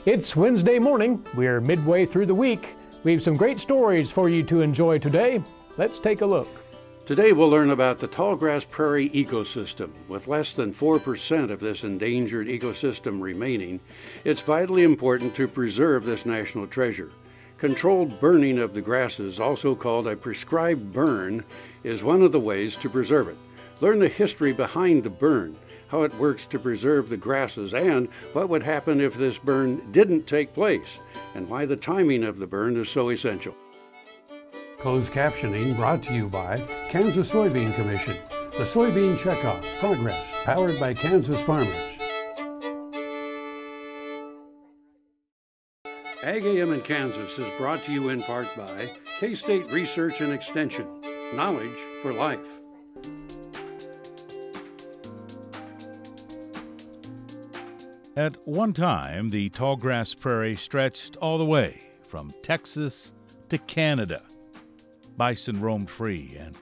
It's Wednesday morning. We're midway through the week. We have some great stories for you to enjoy today. Let's take a look. Today we'll learn about the tallgrass prairie ecosystem. With less than 4% of this endangered ecosystem remaining, it's vitally important to preserve this national treasure. Controlled burning of the grasses, also called a prescribed burn, is one of the ways to preserve it. Learn the history behind the burn, how it works to preserve the grasses, and what would happen if this burn didn't take place, and why the timing of the burn is so essential. Closed captioning brought to you by Kansas Soybean Commission. The Soybean Checkoff, progress, powered by Kansas farmers. Ag AM in Kansas is brought to you in part by K-State Research and Extension. Knowledge for life. At one time, the tallgrass prairie stretched all the way from Texas to Canada. Bison roamed free, and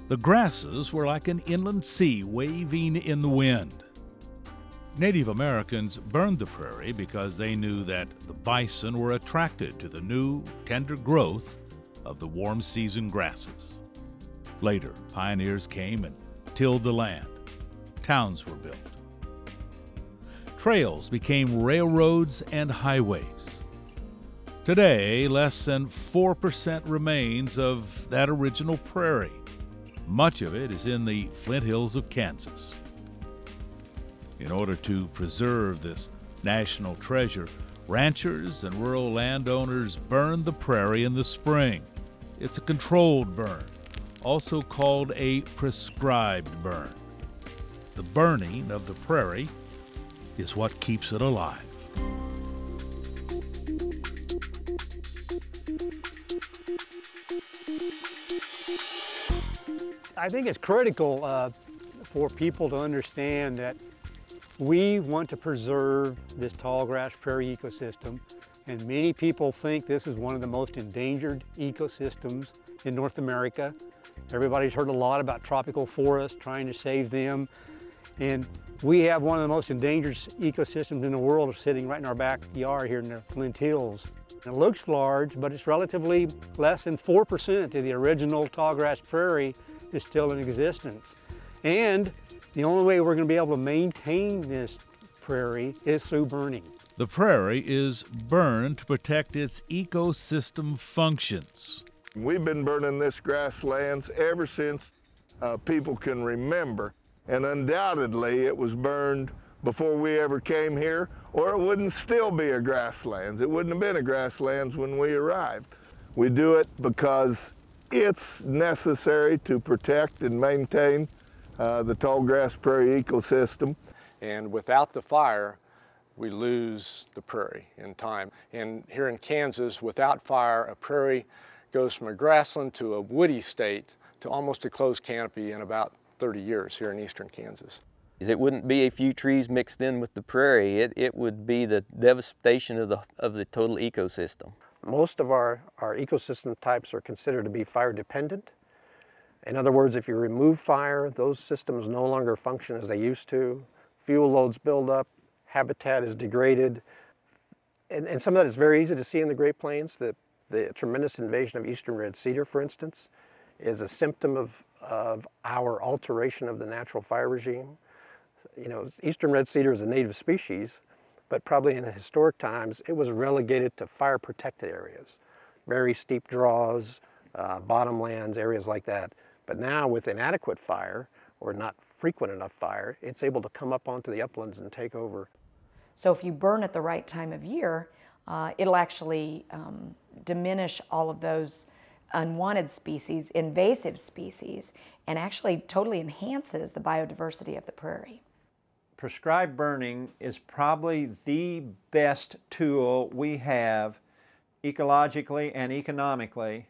the grasses were like an inland sea waving in the wind. Native Americans burned the prairie because they knew that the bison were attracted to the new, tender growth of the warm season grasses. Later, pioneers came and tilled the land. Towns were built. Trails became railroads and highways. Today, less than 4% remains of that original prairie. Much of it is in the Flint Hills of Kansas. In order to preserve this national treasure, ranchers and rural landowners burn the prairie in the spring. It's a controlled burn, also called a prescribed burn. The burning of the prairie is what keeps it alive. I think it's critical for people to understand that we want to preserve this tallgrass prairie ecosystem, and many people think this is one of the most endangered ecosystems in North America. Everybody's heard a lot about tropical forests, trying to save them, and we have one of the most endangered ecosystems in the world sitting right in our backyard here in the Flint Hills. It looks large, but it's relatively less than 4% of the original tallgrass prairie is still in existence. And the only way we're going to be able to maintain this prairie is through burning. The prairie is burned to protect its ecosystem functions. We've been burning this grasslands ever since people can remember. And undoubtedly it was burned before we ever came here, or it wouldn't still be a grasslands. It wouldn't have been a grasslands when we arrived. We do it because it's necessary to protect and maintain the tallgrass prairie ecosystem. And without the fire, we lose the prairie in time. And here in Kansas, without fire, a prairie goes from a grassland to a woody state to almost a closed canopy in about 30 years here in eastern Kansas. It wouldn't be a few trees mixed in with the prairie. It would be the devastation of the total ecosystem. Most of our ecosystem types are considered to be fire dependent. In other words, if you remove fire, those systems no longer function as they used to. Fuel loads build up, habitat is degraded, and some of that is very easy to see in the Great Plains. The tremendous invasion of eastern red cedar, for instance, is a symptom of our alteration of the natural fire regime. You know, eastern red cedar is a native species, but probably in historic times, it was relegated to fire-protected areas, very steep draws, bottomlands, areas like that. But now with inadequate fire, or not frequent enough fire, it's able to come up onto the uplands and take over. So if you burn at the right time of year, it'll actually diminish all of those unwanted species, invasive species, and actually totally enhances the biodiversity of the prairie. Prescribed burning is probably the best tool we have ecologically and economically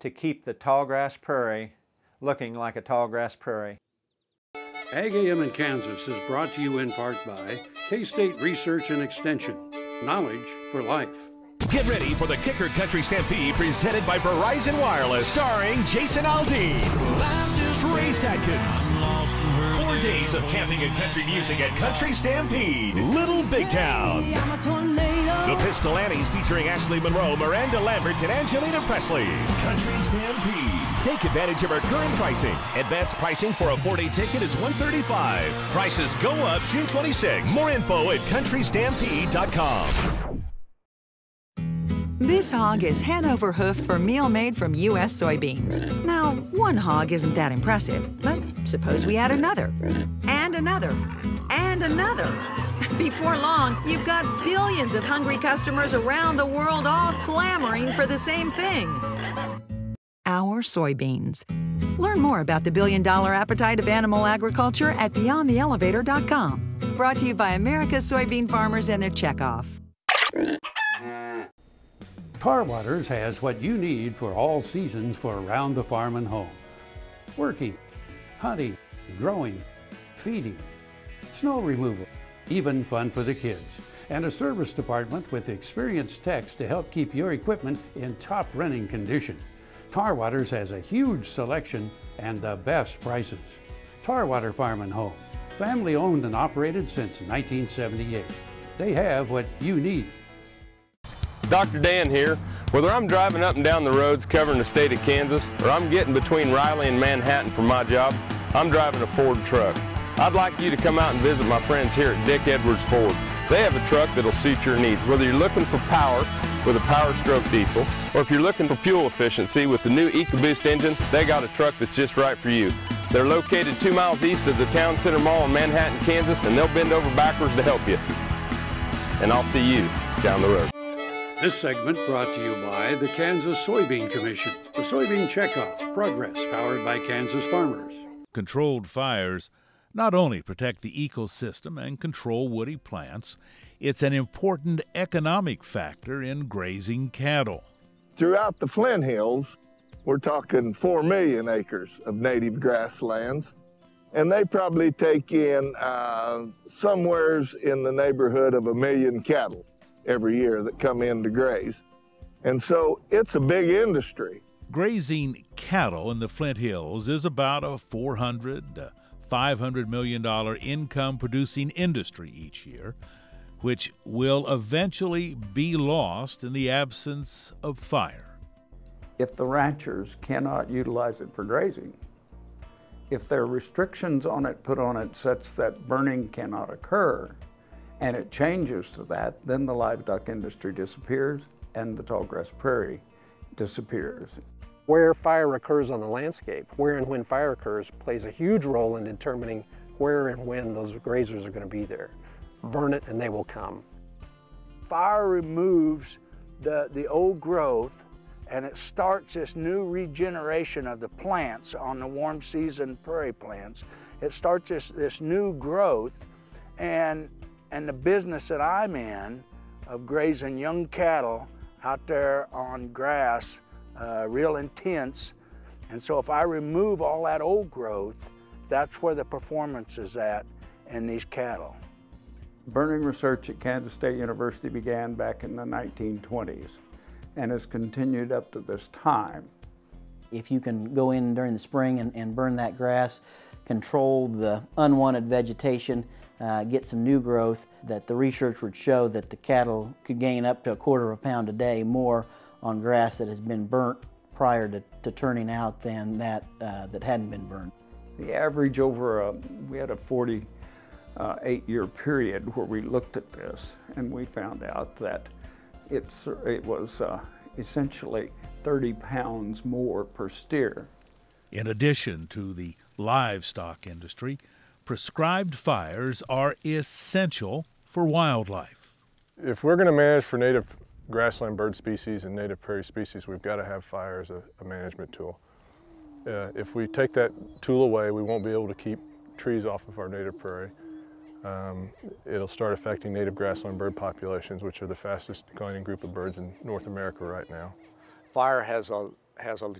to keep the tallgrass prairie looking like a tallgrass prairie. Ag AM in Kansas is brought to you in part by K-State Research and Extension. Knowledge for life. Get ready for the Kicker Country Stampede presented by Verizon Wireless, starring Jason Aldean, Trace Atkins. 4 days of camping and country music at Country Stampede, Little Big Town. The Rich Delaney's featuring Ashley Monroe, Miranda Lambert, and Angelina Presley. Country Stampede. Take advantage of our current pricing. Advanced pricing for a 4-day ticket is $135. Prices go up June 26. More info at countrystampede.com. This hog is head over hoof for meal made from U.S. soybeans. Now, one hog isn't that impressive, but suppose we add another, and another, and another. Before long, you've got billions of hungry customers around the world all clamoring for the same thing. Our soybeans. Learn more about the billion-dollar appetite of animal agriculture at BeyondTheElevator.com. Brought to you by America's soybean farmers and their checkoff. Tar Waters has what you need for all seasons for around the farm and home. Working, hunting, growing, feeding, snow removal, even fun for the kids. And a service department with experienced techs to help keep your equipment in top running condition. Tar Waters has a huge selection and the best prices. Tar Water Farm and Home, family owned and operated since 1978. They have what you need. Dr. Dan here. Whether I'm driving up and down the roads covering the state of Kansas or I'm getting between Riley and Manhattan for my job, I'm driving a Ford truck. I'd like you to come out and visit my friends here at Dick Edwards Ford. They have a truck that'll suit your needs, whether you're looking for power with a Power Stroke diesel or if you're looking for fuel efficiency with the new EcoBoost engine, they got a truck that's just right for you. They're located 2 miles east of the Town Center Mall in Manhattan, Kansas, and they'll bend over backwards to help you. And I'll see you down the road. This segment brought to you by the Kansas Soybean Commission. The Soybean Checkoff, progress powered by Kansas farmers. Controlled fires not only protect the ecosystem and control woody plants, it's an important economic factor in grazing cattle. Throughout the Flint Hills, we're talking 4 million acres of native grasslands, and they probably take in somewheres in the neighborhood of 1 million cattle every year that come in to graze. And so it's a big industry. Grazing cattle in the Flint Hills is about a $400 to $500 million income producing industry each year, which will eventually be lost in the absence of fire. If the ranchers cannot utilize it for grazing, if there are restrictions on it put on it such that burning cannot occur, and it changes to that, then the livestock industry disappears and the tallgrass prairie disappears. Where fire occurs on the landscape, where and when fire occurs, plays a huge role in determining where and when those grazers are going to be there. Burn it and they will come. Fire removes the old growth and it starts this new regeneration of the plants on the warm season prairie plants. It starts this new growth, and the business that I'm in of grazing young cattle out there on grass, real intense. And so if I remove all that old growth, that's where the performance is at in these cattle. Burning research at Kansas State University began back in the 1920s and has continued up to this time. If you can go in during the spring and burn that grass, control the unwanted vegetation, get some new growth, that the research would show that the cattle could gain up to 1/4 pound a day more on grass that has been burnt prior to turning out than that hadn't been burnt. The average over we had a 48-year period where we looked at this, and we found out that it was essentially 30 pounds more per steer. In addition to the livestock industry, prescribed fires are essential for wildlife. If we're going to manage for native grassland bird species and native prairie species, we've got to have fire as a management tool. If we take that tool away, we won't be able to keep trees off of our native prairie. It'll start affecting native grassland bird populations, which are the fastest declining group of birds in North America right now. Fire has a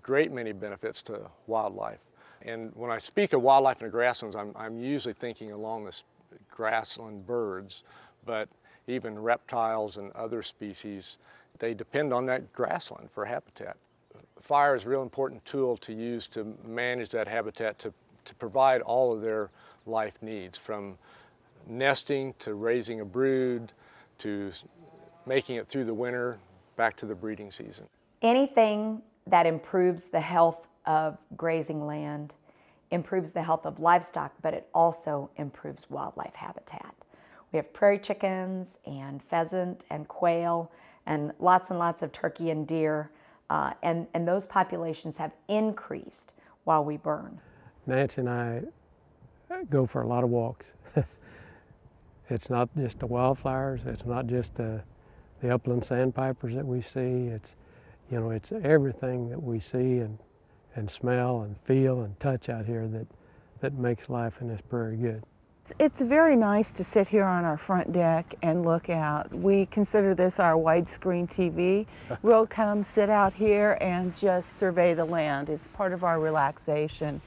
great many benefits to wildlife. And when I speak of wildlife in the grasslands, I'm usually thinking along the grassland birds, but even reptiles and other species, they depend on that grassland for habitat. Fire is a real important tool to use to manage that habitat, to provide all of their life needs, from nesting to raising a brood to making it through the winter back to the breeding season. Anything that improves the health of grazing land improves the health of livestock, but it also improves wildlife habitat. We have prairie chickens and pheasant and quail and lots of turkey and deer, and those populations have increased while we burn. Nancy and I go for a lot of walks. It's not just the wildflowers, it's not just the upland sandpipers that we see, it's everything that we see and smell and feel and touch out here that makes life in this prairie good. It's very nice to sit here on our front deck and look out. We consider this our widescreen TV. We'll come sit out here and just survey the land. It's part of our relaxation.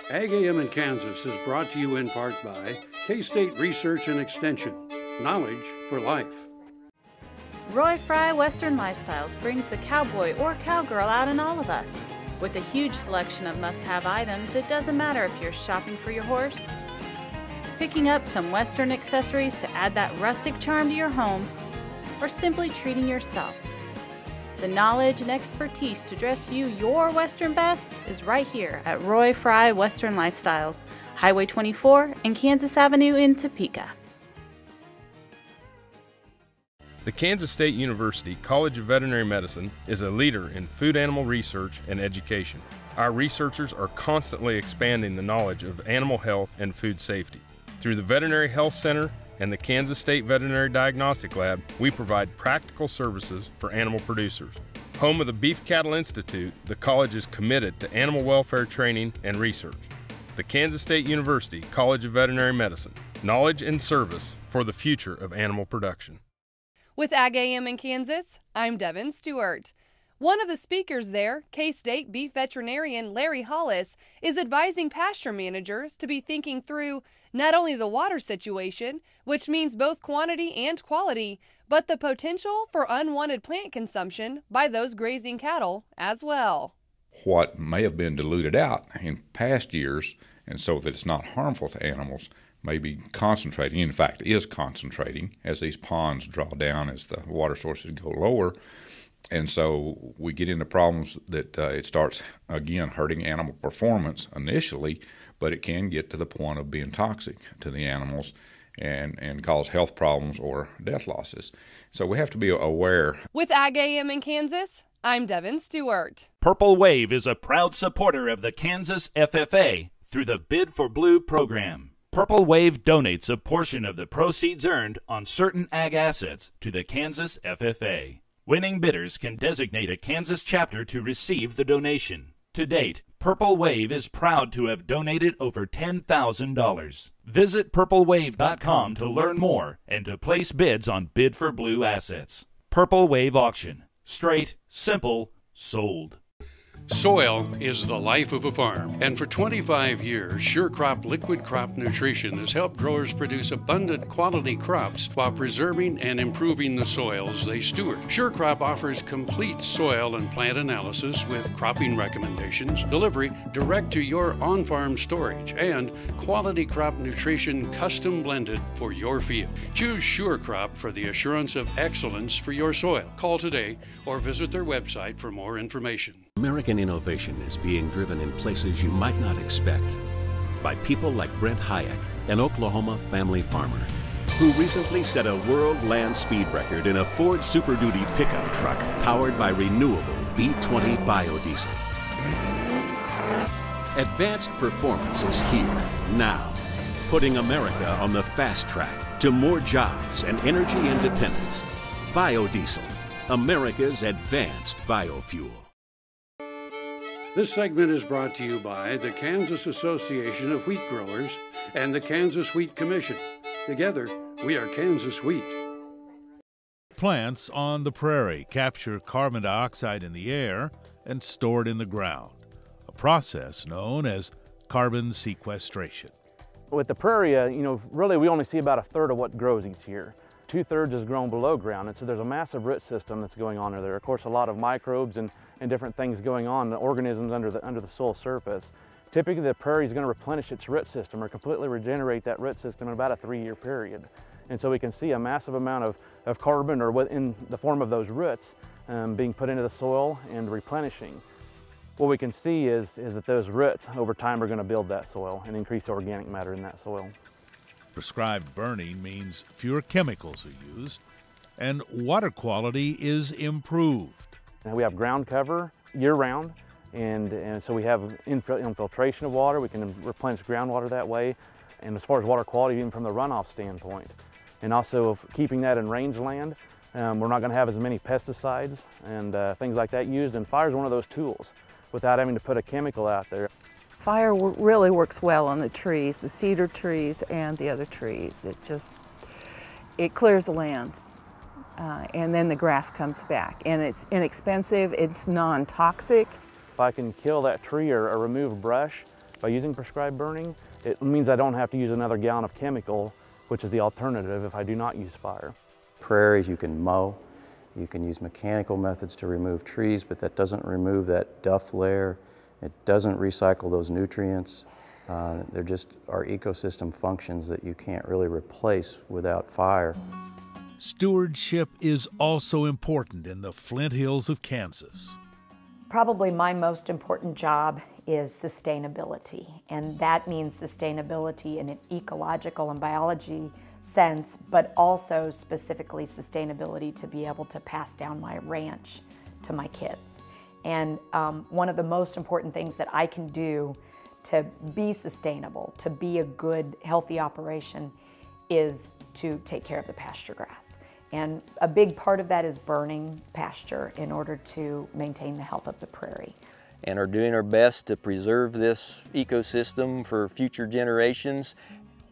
Ag AM in Kansas is brought to you in part by K-State Research and Extension. Knowledge for life. Roy Fry Western Lifestyles brings the cowboy or cowgirl out in all of us. With a huge selection of must-have items, it doesn't matter if you're shopping for your horse, picking up some Western accessories to add that rustic charm to your home, or simply treating yourself. The knowledge and expertise to dress you your Western best is right here at Roy Fry Western Lifestyles, Highway 24 and Kansas Avenue in Topeka. The Kansas State University College of Veterinary Medicine is a leader in food animal research and education. Our researchers are constantly expanding the knowledge of animal health and food safety. Through the Veterinary Health Center and the Kansas State Veterinary Diagnostic Lab, we provide practical services for animal producers. Home of the Beef Cattle Institute, the college is committed to animal welfare training and research. The Kansas State University College of Veterinary Medicine, knowledge and service for the future of animal production. With Ag AM in Kansas, I'm Devin Stewart. One of the speakers there, K-State beef veterinarian Larry Hollis, is advising pasture managers to be thinking through not only the water situation, which means both quantity and quality, but the potential for unwanted plant consumption by those grazing cattle as well. What may have been diluted out in past years, and so that it's not harmful to animals, may be concentrating, in fact is concentrating, as these ponds draw down, as the water sources go lower. And so we get into problems that it starts, again, hurting animal performance initially, but it can get to the point of being toxic to the animals and cause health problems or death losses. So we have to be aware. With Ag AM in Kansas, I'm Devin Stewart. Purple Wave is a proud supporter of the Kansas FFA through the Bid for Blue program. Purple Wave donates a portion of the proceeds earned on certain ag assets to the Kansas FFA. Winning bidders can designate a Kansas chapter to receive the donation. To date, Purple Wave is proud to have donated over $10,000. Visit purplewave.com to learn more and to place bids on Bid for Blue assets. Purple Wave Auction. Straight, simple, sold. Soil is the life of a farm, and for 25 years, SureCrop Liquid Crop Nutrition has helped growers produce abundant quality crops while preserving and improving the soils they steward. SureCrop offers complete soil and plant analysis with cropping recommendations, delivery direct to your on-farm storage, and quality crop nutrition custom blended for your field. Choose SureCrop for the assurance of excellence for your soil. Call today or visit their website for more information. American innovation is being driven in places you might not expect by people like Brent Hayek, an Oklahoma family farmer, who recently set a world land speed record in a Ford Super Duty pickup truck powered by renewable B20 biodiesel. Advanced performance is here, now, putting America on the fast track to more jobs and energy independence. Biodiesel, America's advanced biofuel. This segment is brought to you by the Kansas Association of Wheat Growers and the Kansas Wheat Commission. Together, we are Kansas Wheat. Plants on the prairie capture carbon dioxide in the air and store it in the ground, a process known as carbon sequestration. With the prairie, really we only see about a third of what grows each year. 2/3 is grown below ground, and so there's a massive root system that's going on there. Of course, a lot of microbes and different things going on, the organisms under the soil surface. Typically, the prairie is going to replenish its root system or completely regenerate that root system in about a 3-year period. And so we can see a massive amount of of carbon or in the form of those roots being put into the soil and replenishing. What we can see is that those roots over time are going to build that soil and increase the organic matter in that soil. Prescribed burning means fewer chemicals are used and water quality is improved. And we have ground cover year-round, and so we have infiltration of water. We can replenish groundwater that way. And as far as water quality, even from the runoff standpoint, and also keeping that in rangeland, we're not going to have as many pesticides and things like that used. And fire is one of those tools without having to put a chemical out there. Fire really works well on the trees, the cedar trees and the other trees. It clears the land. And then the grass comes back, and it's inexpensive, it's non-toxic. If I can kill that tree or remove brush by using prescribed burning, it means I don't have to use another gallon of chemical, which is the alternative if I do not use fire. Prairies you can mow, you can use mechanical methods to remove trees, but that doesn't remove that duff layer, it doesn't recycle those nutrients. They're just our ecosystem functions that you can't really replace without fire. Stewardship is also important in the Flint Hills of Kansas. Probably my most important job is sustainability, and that means sustainability in an ecological and biology sense, but also specifically sustainability to be able to pass down my ranch to my kids. And one of the most important things that I can do to be sustainable, to be a good, healthy operation, is to take care of the pasture grass. And a big part of that is burning pasture in order to maintain the health of the prairie. And are doing our best to preserve this ecosystem for future generations,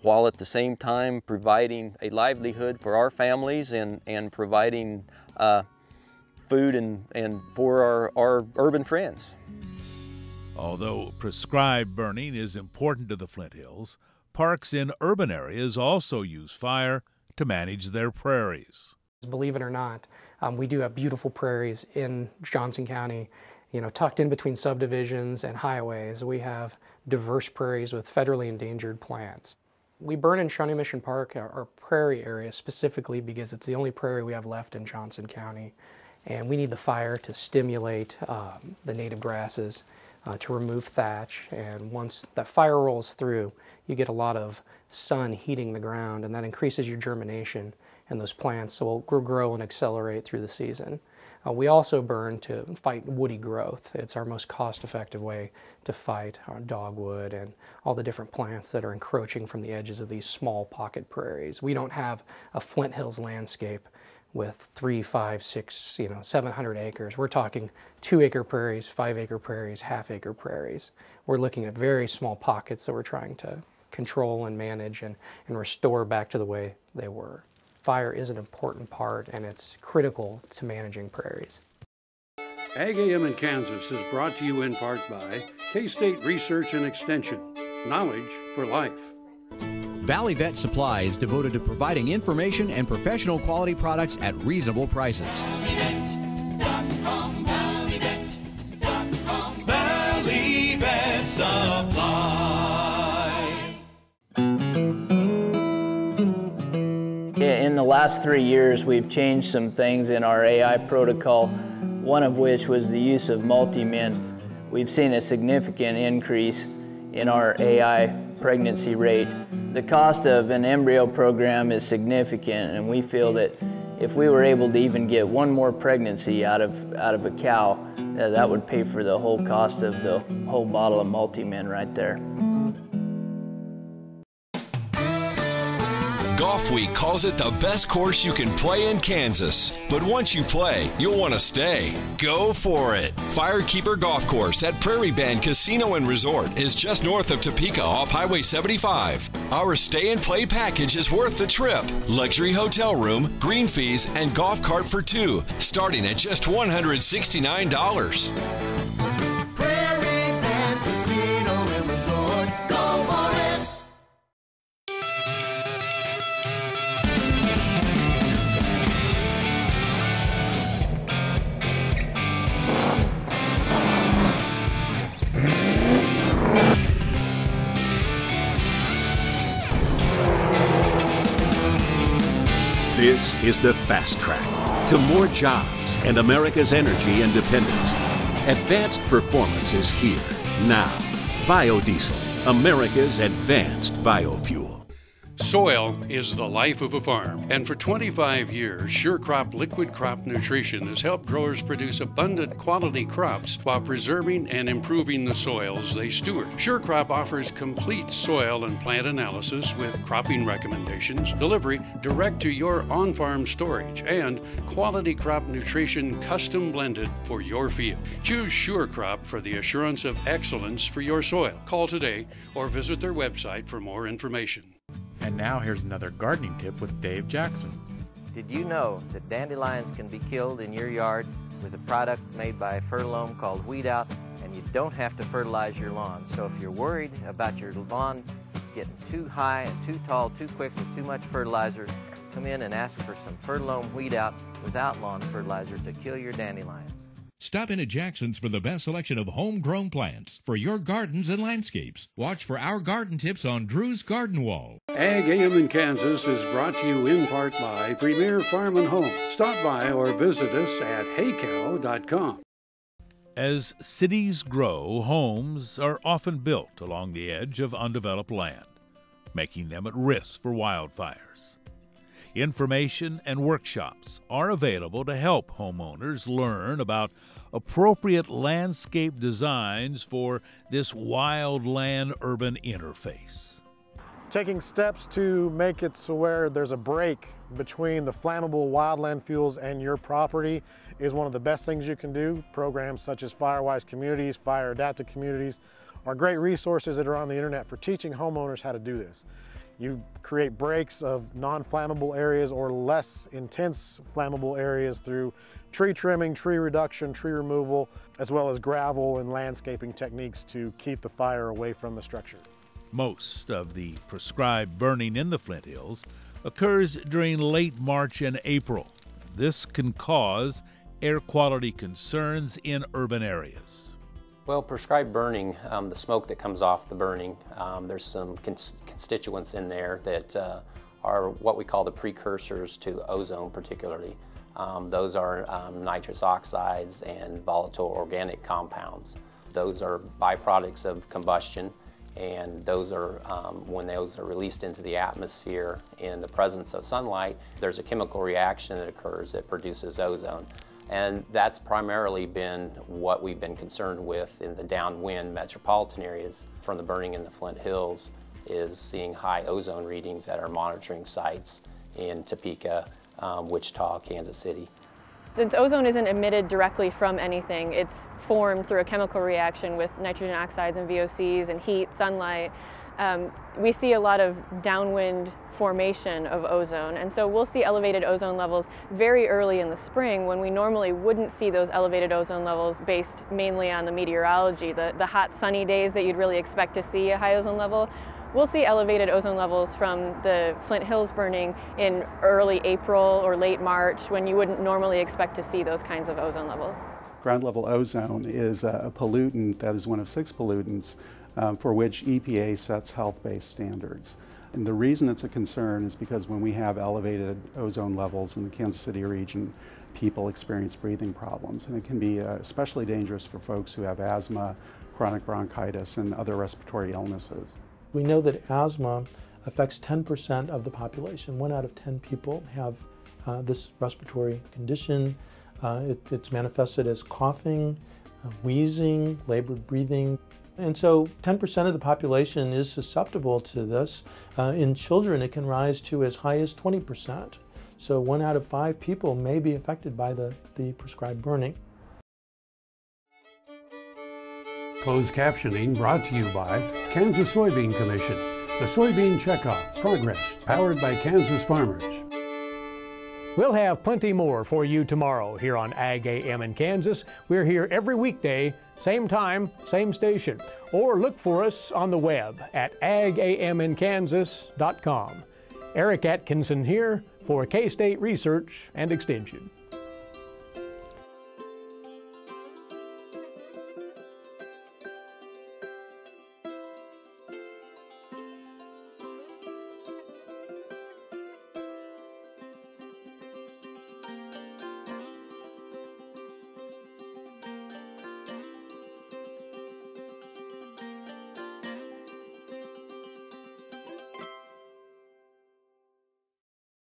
while at the same time providing a livelihood for our families and providing food and for our urban friends. Although prescribed burning is important to the Flint Hills, parks in urban areas also use fire to manage their prairies. Believe it or not, we do have beautiful prairies in Johnson County, tucked in between subdivisions and highways. We have diverse prairies with federally endangered plants. We burn in Shawnee Mission Park, our prairie area, specifically because it's the only prairie we have left in Johnson County. And we need the fire to stimulate the native grasses, to remove thatch. And once that fire rolls through, you get a lot of sun heating the ground, and that increases your germination, and those plants will grow and accelerate through the season. We also burn to fight woody growth. It's our most cost-effective way to fight dogwood and all the different plants that are encroaching from the edges of these small pocket prairies. We don't have a Flint Hills landscape with 3, 5, 6, 700 acres. We're talking 2-acre prairies, 5-acre prairies, half-acre prairies. We're looking at very small pockets that we're trying to control and manage and restore back to the way they were. Fire is an important part, and it's critical to managing prairies. Ag AM in Kansas is brought to you in part by K-State Research and Extension. Knowledge for life. Valley Vet Supply is devoted to providing information and professional quality products at reasonable prices. Valley Vet Supply. In the last 3 years, we've changed some things in our AI protocol, one of which was the use of multi-min. We've seen a significant increase in our AI pregnancy rate. The cost of an embryo program is significant, and we feel that if we were able to even get one more pregnancy out of a cow, that would pay for the whole cost of the whole bottle of multi-min right there. Golf Week calls it the best course you can play in Kansas. But once you play, you'll want to stay. Go for it. Firekeeper Golf Course at Prairie Band Casino and Resort is just north of Topeka off Highway 75. Our stay and play package is worth the trip. Luxury hotel room, green fees, and golf cart for 2, starting at just $169. Prairie Band Casino and Resort. Go for it. This is the fast track to more jobs and America's energy independence. Advanced performance is here now. Biodiesel, America's advanced biofuel. Soil is the life of a farm, and for 25 years, SureCrop Liquid Crop Nutrition has helped growers produce abundant quality crops while preserving and improving the soils they steward. SureCrop offers complete soil and plant analysis with cropping recommendations, delivery direct to your on-farm storage, and quality crop nutrition custom blended for your field. Choose SureCrop for the assurance of excellence for your soil. Call today or visit their website for more information. And now here's another gardening tip with Dave Jackson. Did you know that dandelions can be killed in your yard with a product made by Furlome called Weed Out, and you don't have to fertilize your lawn? So if you're worried about your lawn getting too high and too tall too quick with too much fertilizer, come in and ask for some Furlome Weed Out without lawn fertilizer to kill your dandelions. Stop in at Jackson's for the best selection of homegrown plants for your gardens and landscapes. Watch for our garden tips on Drew's Garden Wall. Ag AM in Kansas is brought to you in part by Premier Farm and Home. Stop by or visit us at heycow.com. As cities grow, homes are often built along the edge of undeveloped land, making them at risk for wildfires. Information and workshops are available to help homeowners learn about appropriate landscape designs for this wildland-urban interface. Taking steps to make it so where there's a break between the flammable wildland fuels and your property is one of the best things you can do. Programs such as Firewise Communities, Fire Adapted Communities are great resources that are on the internet for teaching homeowners how to do this. You create breaks of non-flammable areas or less intense flammable areas through tree trimming, tree reduction, tree removal, as well as gravel and landscaping techniques to keep the fire away from the structure. Most of the prescribed burning in the Flint Hills occurs during late March and April. This can cause air quality concerns in urban areas. Well, prescribed burning, the smoke that comes off the burning, there's some constituents in there that are what we call the precursors to ozone particularly. Those are nitrous oxides and volatile organic compounds. Those are byproducts of combustion, and those are, when those are released into the atmosphere in the presence of sunlight, there's a chemical reaction that occurs that produces ozone. And that's primarily been what we've been concerned with in the downwind metropolitan areas from the burning in the Flint Hills, is seeing high ozone readings at our monitoring sites in Topeka, Wichita, Kansas City. Since ozone isn't emitted directly from anything, it's formed through a chemical reaction with nitrogen oxides and VOCs and heat, sunlight. We see a lot of downwind formation of ozone, and so we'll see elevated ozone levels very early in the spring when we normally wouldn't see those elevated ozone levels based mainly on the meteorology, the hot sunny days that you'd really expect to see a high ozone level. We'll see elevated ozone levels from the Flint Hills burning in early April or late March when you wouldn't normally expect to see those kinds of ozone levels. Ground level ozone is a pollutant that is one of 6 pollutants for which EPA sets health-based standards. And the reason it's a concern is because when we have elevated ozone levels in the Kansas City region, people experience breathing problems. And it can be especially dangerous for folks who have asthma, chronic bronchitis, and other respiratory illnesses. We know that asthma affects 10% of the population. 1 out of 10 people have this respiratory condition. It's manifested as coughing, wheezing, labored breathing. And so 10% of the population is susceptible to this. In children, it can rise to as high as 20%. So 1 out of 5 people may be affected by the prescribed burning. Closed captioning brought to you by Kansas Soybean Commission. The Soybean Checkoff Progress, powered by Kansas farmers. We'll have plenty more for you tomorrow here on Ag AM in Kansas. We're here every weekday, same time, same station. Or look for us on the web at agaminkansas.com. Eric Atkinson here for K-State Research and Extension.